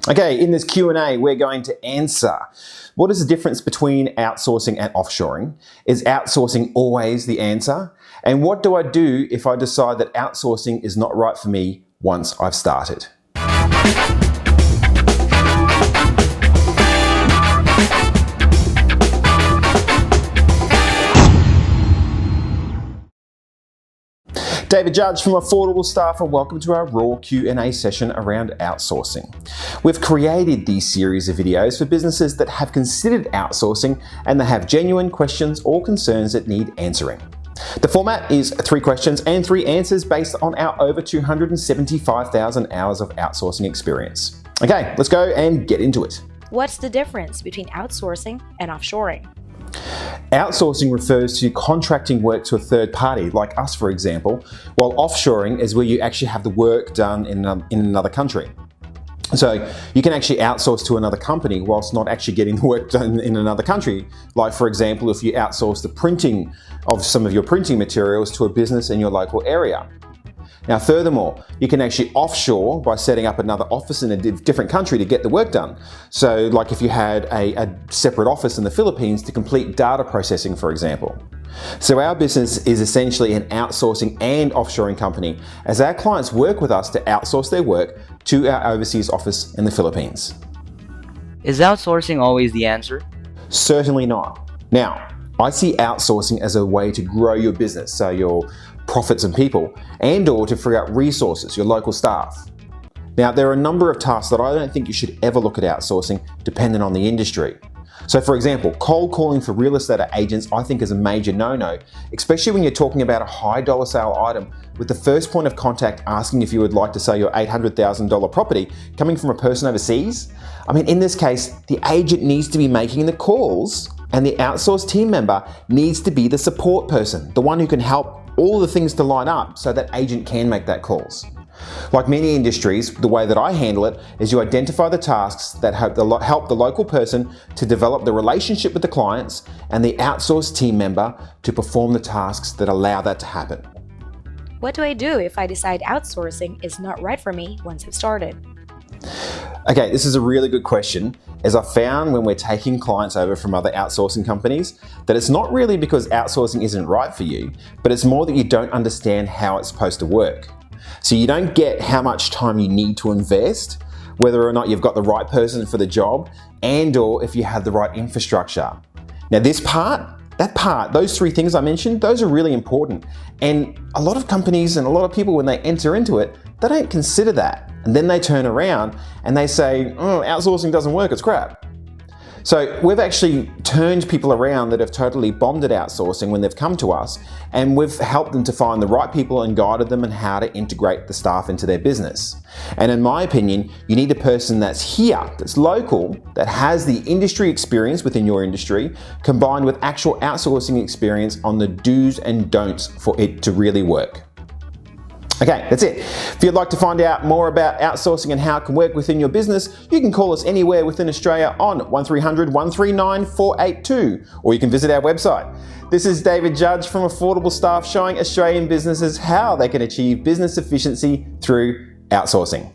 Okay, in this Q&A, we're going to answer, what is the difference between outsourcing and offshoring? Is outsourcing always the answer? And what do I do if I decide that outsourcing is not right for me once I've started? David Judge from Affordable Staff, and welcome to our raw Q&A session around outsourcing. We've created these series of videos for businesses that have considered outsourcing and they have genuine questions or concerns that need answering. The format is 3 questions and 3 answers based on our over 275,000 hours of outsourcing experience. Okay, let's go and get into it. What's the difference between outsourcing and offshoring? Outsourcing refers to contracting work to a third party, like us for example, while offshoring is where you actually have the work done in another country. So you can actually outsource to another company whilst not actually getting the work done in another country. Like for example, if you outsource the printing of some of your printing materials to a business in your local area. Now furthermore, you can actually offshore by setting up another office in a different country to get the work done. So like if you had a separate office in the Philippines to complete data processing, for example. So our business is essentially an outsourcing and offshoring company, as our clients work with us to outsource their work to our overseas office in the Philippines. Is outsourcing always the answer? Certainly not. Now, I see outsourcing as a way to grow your business, so your profits and people, and or to free up resources, your local staff. Now, there are a number of tasks that I don't think you should ever look at outsourcing depending on the industry. So for example, cold calling for real estate agents I think is a major no-no, especially when you're talking about a high dollar sale item with the first point of contact asking if you would like to sell your $800,000 property coming from a person overseas. I mean, in this case, the agent needs to be making the calls and the outsourced team member needs to be the support person, the one who can help all the things to line up so that agent can make that calls. Like many industries, the way that I handle it is you identify the tasks that help the local person to develop the relationship with the clients and the outsourced team member to perform the tasks that allow that to happen. What do I do if I decide outsourcing is not right for me once I've started? Okay, this is a really good question, as I found when we're taking clients over from other outsourcing companies that it's not really because outsourcing isn't right for you, but it's more that you don't understand how it's supposed to work. So you don't get how much time you need to invest, whether or not you've got the right person for the job, and or if you have the right infrastructure. Now those 3 things I mentioned, those are really important. And a lot of companies and a lot of people, when they enter into it, they don't consider that. And then they turn around and they say, oh, outsourcing doesn't work, it's crap. So we've actually turned people around that have totally bombed at outsourcing when they've come to us, and we've helped them to find the right people and guided them on how to integrate the staff into their business. And in my opinion, you need a person that's here, that's local, that has the industry experience within your industry, combined with actual outsourcing experience on the do's and don'ts for it to really work. Okay, that's it. If you'd like to find out more about outsourcing and how it can work within your business, you can call us anywhere within Australia on 1300 139 482, or you can visit our website. This is David Judge from Affordable Staff, showing Australian businesses how they can achieve business efficiency through outsourcing.